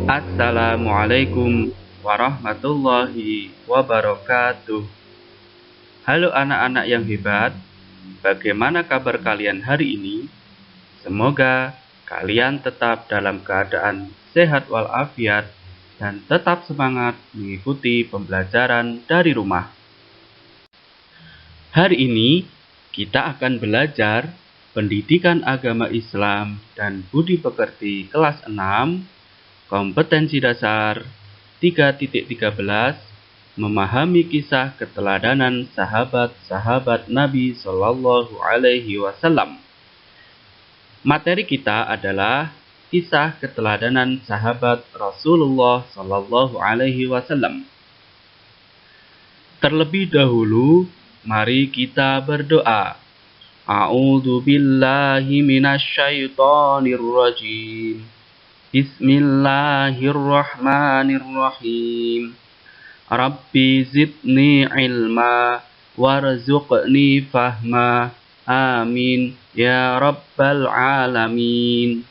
Assalamualaikum warahmatullahi wabarakatuh. Halo anak-anak yang hebat, bagaimana kabar kalian hari ini? Semoga kalian tetap dalam keadaan sehat walafiat dan tetap semangat mengikuti pembelajaran dari rumah. Hari ini kita akan belajar pendidikan agama Islam dan budi pekerti kelas 6, kompetensi dasar 3.13, memahami kisah keteladanan sahabat-sahabat Nabi Shallallahu Alaihi Wasallam. Materi kita adalah kisah keteladanan sahabat Rasulullah Shallallahu Alaihi Wasallam. Terlebih dahulu, mari kita berdoa. A'udzu billahi minasyaitonir rajim. Bismillahirrahmanirrahim. Rabbi zidni ilma warzuqni fahma. Amin ya rabbal alamin.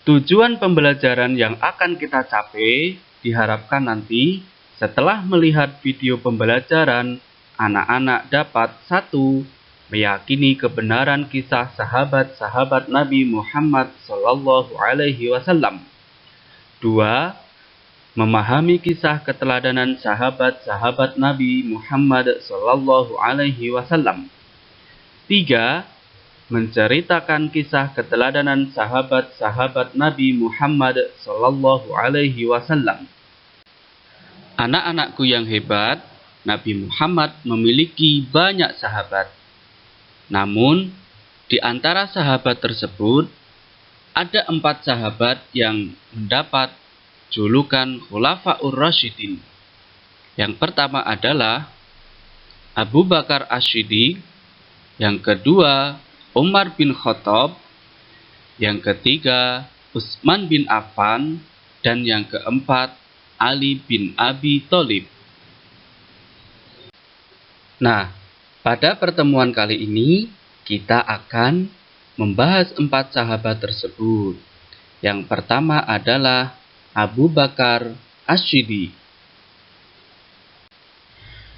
Tujuan pembelajaran yang akan kita capai diharapkan nanti setelah melihat video pembelajaran, anak-anak dapat 1. Meyakini kebenaran kisah sahabat-sahabat Nabi Muhammad Sallallahu Alaihi Wasallam. 2. Memahami kisah keteladanan sahabat-sahabat Nabi Muhammad Sallallahu Alaihi Wasallam. 3. Menceritakan kisah keteladanan sahabat-sahabat Nabi Muhammad Sallallahu Alaihi Wasallam. Anak-anakku yang hebat, Nabi Muhammad memiliki banyak sahabat. Namun, di antara sahabat tersebut, ada 4 sahabat yang mendapat julukan Khulafaur Rasyidin. Yang pertama adalah Abu Bakar As-Siddiq, yang kedua Umar bin Khattab, yang ketiga Utsman bin Affan, dan yang keempat Ali bin Abi Thalib. Nah, pada pertemuan kali ini, kita akan membahas 4 sahabat tersebut. Yang pertama adalah Abu Bakar As-Siddiq.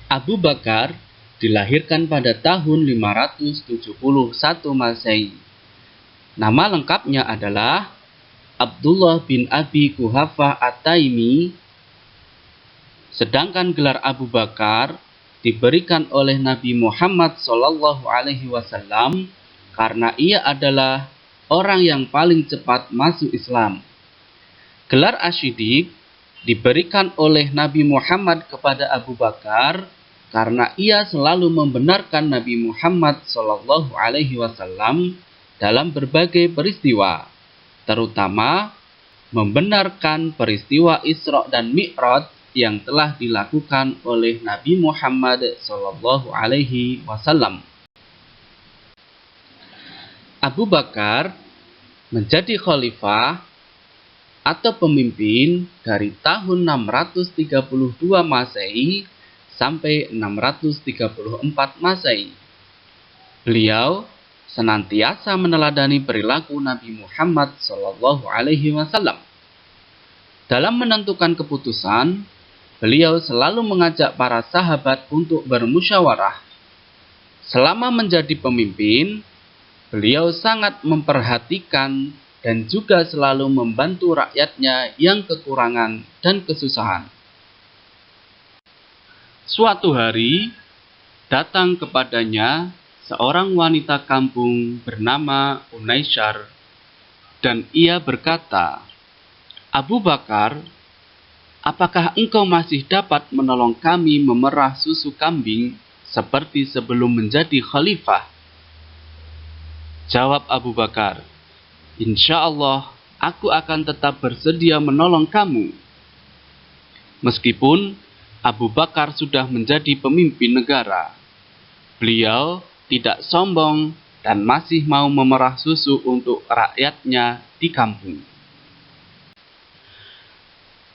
Abu Bakar dilahirkan pada tahun 571 Masehi. Nama lengkapnya adalah Abdullah bin Abi Quhafah At-Taimi. Sedangkan gelar Abu Bakar diberikan oleh Nabi Muhammad Shallallahu Alaihi Wasallam karena ia adalah orang yang paling cepat masuk Islam. Gelar As-Siddiq diberikan oleh Nabi Muhammad kepada Abu Bakar karena ia selalu membenarkan Nabi Muhammad Shallallahu Alaihi Wasallam dalam berbagai peristiwa, terutama membenarkan peristiwa Isra dan Mi'raj yang telah dilakukan oleh Nabi Muhammad Sallallahu Alaihi Wasallam. Abu Bakar menjadi khalifah atau pemimpin dari tahun 632 Masehi sampai 634 Masehi. Beliau senantiasa meneladani perilaku Nabi Muhammad Sallallahu Alaihi Wasallam. Dalam menentukan keputusan, beliau selalu mengajak para sahabat untuk bermusyawarah. Selama menjadi pemimpin, beliau sangat memperhatikan dan juga selalu membantu rakyatnya yang kekurangan dan kesusahan. Suatu hari, datang kepadanya seorang wanita kampung bernama Unaisyar, dan ia berkata, "Abu Bakar, apakah engkau masih dapat menolong kami memerah susu kambing seperti sebelum menjadi khalifah?" Jawab Abu Bakar, "Insya Allah, aku akan tetap bersedia menolong kamu." Meskipun Abu Bakar sudah menjadi pemimpin negara, beliau tidak sombong dan masih mau memerah susu untuk rakyatnya di kampung.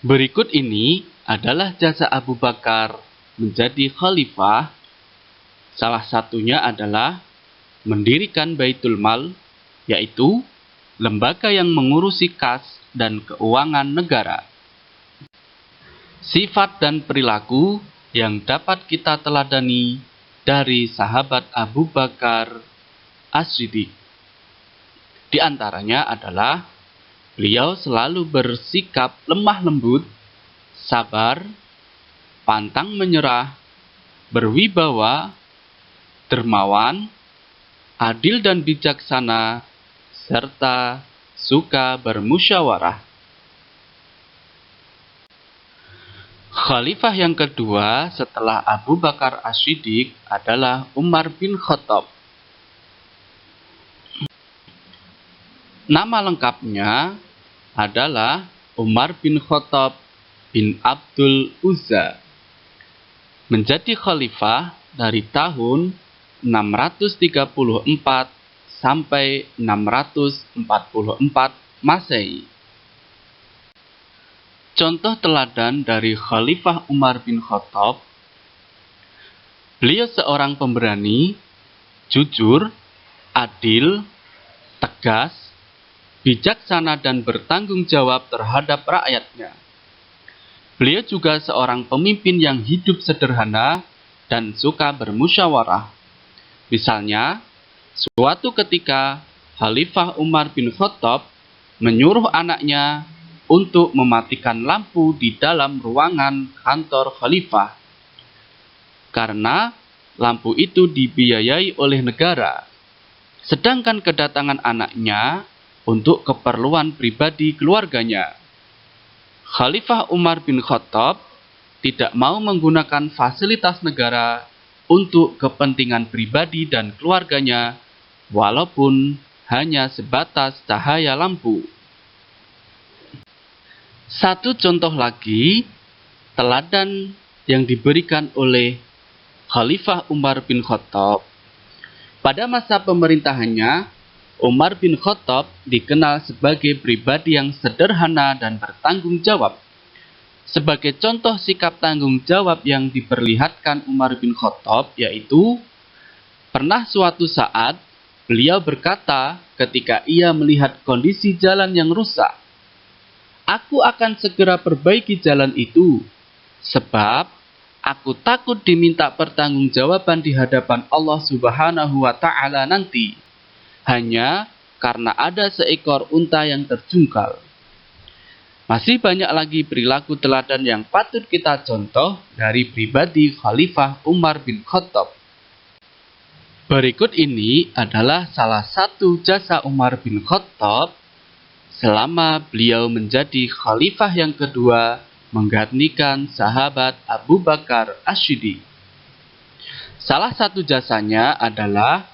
Berikut ini adalah jasa Abu Bakar menjadi khalifah. Salah satunya adalah mendirikan Baitul Mal, yaitu lembaga yang mengurusi kas dan keuangan negara. Sifat dan perilaku yang dapat kita teladani dari sahabat Abu Bakar As-Siddiq. Di antaranya adalah beliau selalu bersikap lemah lembut, sabar, pantang menyerah, berwibawa, dermawan, adil dan bijaksana, serta suka bermusyawarah. Khalifah yang kedua setelah Abu Bakar As-Siddiq adalah Umar bin Khattab. Nama lengkapnya adalah Umar bin Khattab bin Abdul Uzza. Menjadi khalifah dari tahun 634 sampai 644 Masehi. Contoh teladan dari Khalifah Umar bin Khattab, beliau seorang pemberani, jujur, adil, tegas, bijaksana dan bertanggung jawab terhadap rakyatnya. Beliau juga seorang pemimpin yang hidup sederhana dan suka bermusyawarah. Misalnya, suatu ketika Khalifah Umar bin Khattab menyuruh anaknya untuk mematikan lampu di dalam ruangan kantor khalifah, karena lampu itu dibiayai oleh negara, sedangkan kedatangan anaknya untuk keperluan pribadi keluarganya. Khalifah Umar bin Khattab tidak mau menggunakan fasilitas negara untuk kepentingan pribadi dan keluarganya, walaupun hanya sebatas cahaya lampu. Satu contoh lagi, teladan yang diberikan oleh Khalifah Umar bin Khattab. Pada masa pemerintahannya, Umar bin Khattab dikenal sebagai pribadi yang sederhana dan bertanggung jawab. Sebagai contoh sikap tanggung jawab yang diperlihatkan Umar bin Khattab yaitu, pernah suatu saat beliau berkata ketika ia melihat kondisi jalan yang rusak, "Aku akan segera perbaiki jalan itu, sebab aku takut diminta pertanggungjawaban di hadapan Allah Subhanahu wa Ta'ala nanti, hanya karena ada seekor unta yang terjungkal." Masih banyak lagi perilaku teladan yang patut kita contoh dari pribadi Khalifah Umar bin Khattab. Berikut ini adalah salah satu jasa Umar bin Khattab selama beliau menjadi khalifah yang kedua menggantikan sahabat Abu Bakar As-Siddiq. Salah satu jasanya adalah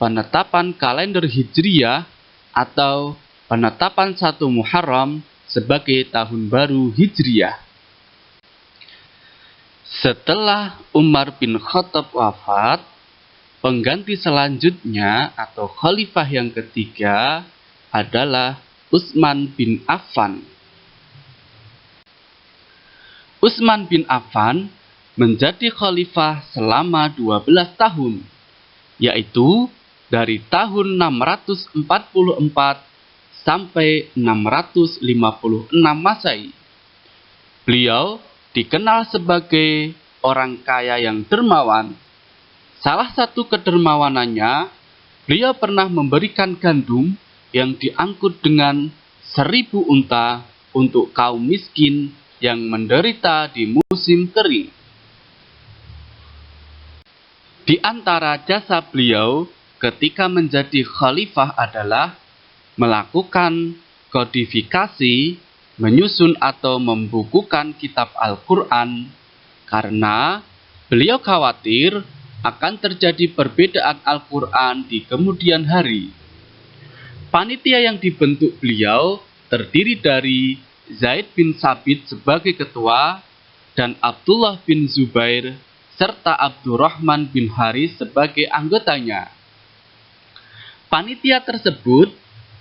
penetapan kalender Hijriyah atau penetapan 1 Muharram sebagai tahun baru Hijriyah. Setelah Umar bin Khattab wafat, pengganti selanjutnya atau khalifah yang ketiga adalah Utsman bin Affan. Utsman bin Affan menjadi khalifah selama 12 tahun, yaitu dari tahun 644 sampai 656 Masehi. Beliau dikenal sebagai orang kaya yang dermawan. Salah satu kedermawanannya, beliau pernah memberikan gandum yang diangkut dengan 1000 unta untuk kaum miskin yang menderita di musim kering. Di antara jasa beliau ketika menjadi khalifah adalah melakukan kodifikasi, menyusun atau membukukan kitab Al-Quran, karena beliau khawatir akan terjadi perbedaan Al-Quran di kemudian hari. Panitia yang dibentuk beliau terdiri dari Zaid bin Sabit sebagai ketua dan Abdullah bin Zubair serta Abdurrahman bin Haris sebagai anggotanya. Panitia tersebut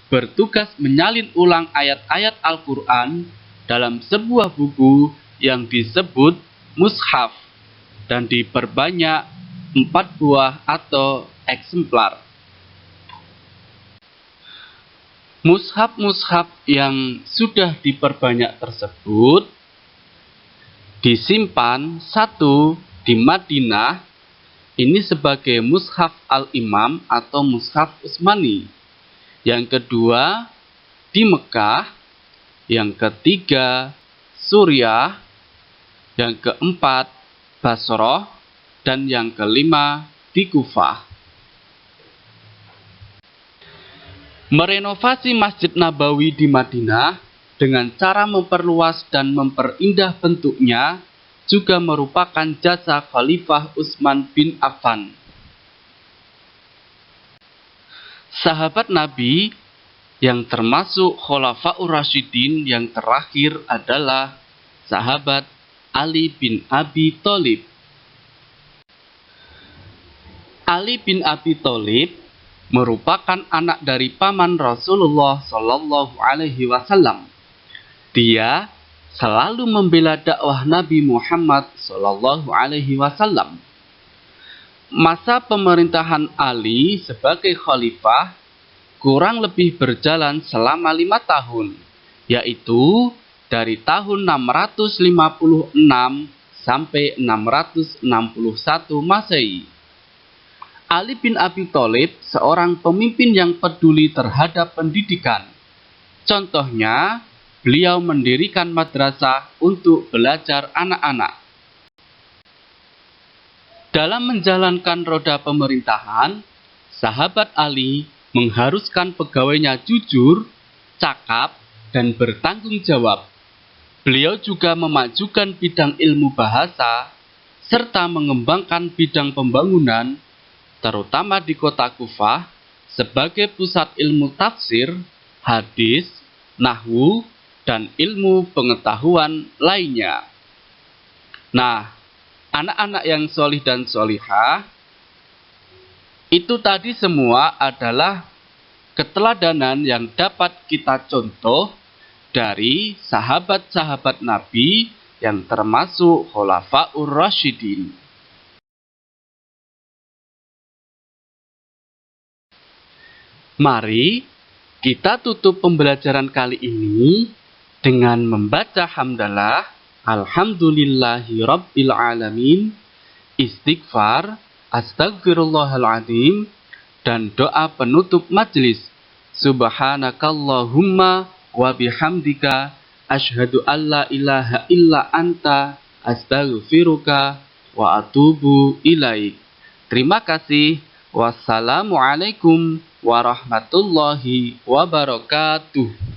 bertugas menyalin ulang ayat-ayat Al-Quran dalam sebuah buku yang disebut mushaf dan diperbanyak 4 buah atau eksemplar. Mushaf-mushaf yang sudah diperbanyak tersebut disimpan satu di Madinah, ini sebagai mushaf al-Imam atau mushaf Utsmani. Yang kedua di Mekah, yang ketiga Suriah, yang keempat Basrah, dan yang kelima di Kufah. Merenovasi Masjid Nabawi di Madinah dengan cara memperluas dan memperindah bentuknya juga merupakan jasa Khalifah Utsman bin Affan. Sahabat Nabi yang termasuk Khulafaur Rasyidin yang terakhir adalah sahabat Ali bin Abi Thalib. Ali bin Abi Thalib merupakan anak dari paman Rasulullah Shallallahu Alaihi Wasallam. Dia selalu membela dakwah Nabi Muhammad Shallallahu Alaihi Wasallam. Masa pemerintahan Ali sebagai khalifah kurang lebih berjalan selama 5 tahun, yaitu dari tahun 656 sampai 661 Masehi. Ali bin Abi Thalib seorang pemimpin yang peduli terhadap pendidikan. Contohnya, beliau mendirikan madrasah untuk belajar anak-anak. Dalam menjalankan roda pemerintahan, sahabat Ali mengharuskan pegawainya jujur, cakap, dan bertanggung jawab. Beliau juga memajukan bidang ilmu bahasa, serta mengembangkan bidang pembangunan, terutama di kota Kufah, sebagai pusat ilmu tafsir, hadis, nahwu, dan ilmu pengetahuan lainnya. Nah, anak-anak yang solih dan solihah, itu tadi semua adalah keteladanan yang dapat kita contoh dari sahabat-sahabat Nabi yang termasuk Khulafaur Rasyidin. Mari kita tutup pembelajaran kali ini dengan membaca hamdalah Alhamdulillahi Rabbil Alamin, istighfar, astagfirullahaladzim, dan doa penutup majelis. Subhanakallahumma wa bihamdika asyhadu alla ilaha illa anta astaghfiruka wa atubu ilaik. Terima kasih. Wassalamualaikum warahmatullahi wabarakatuh.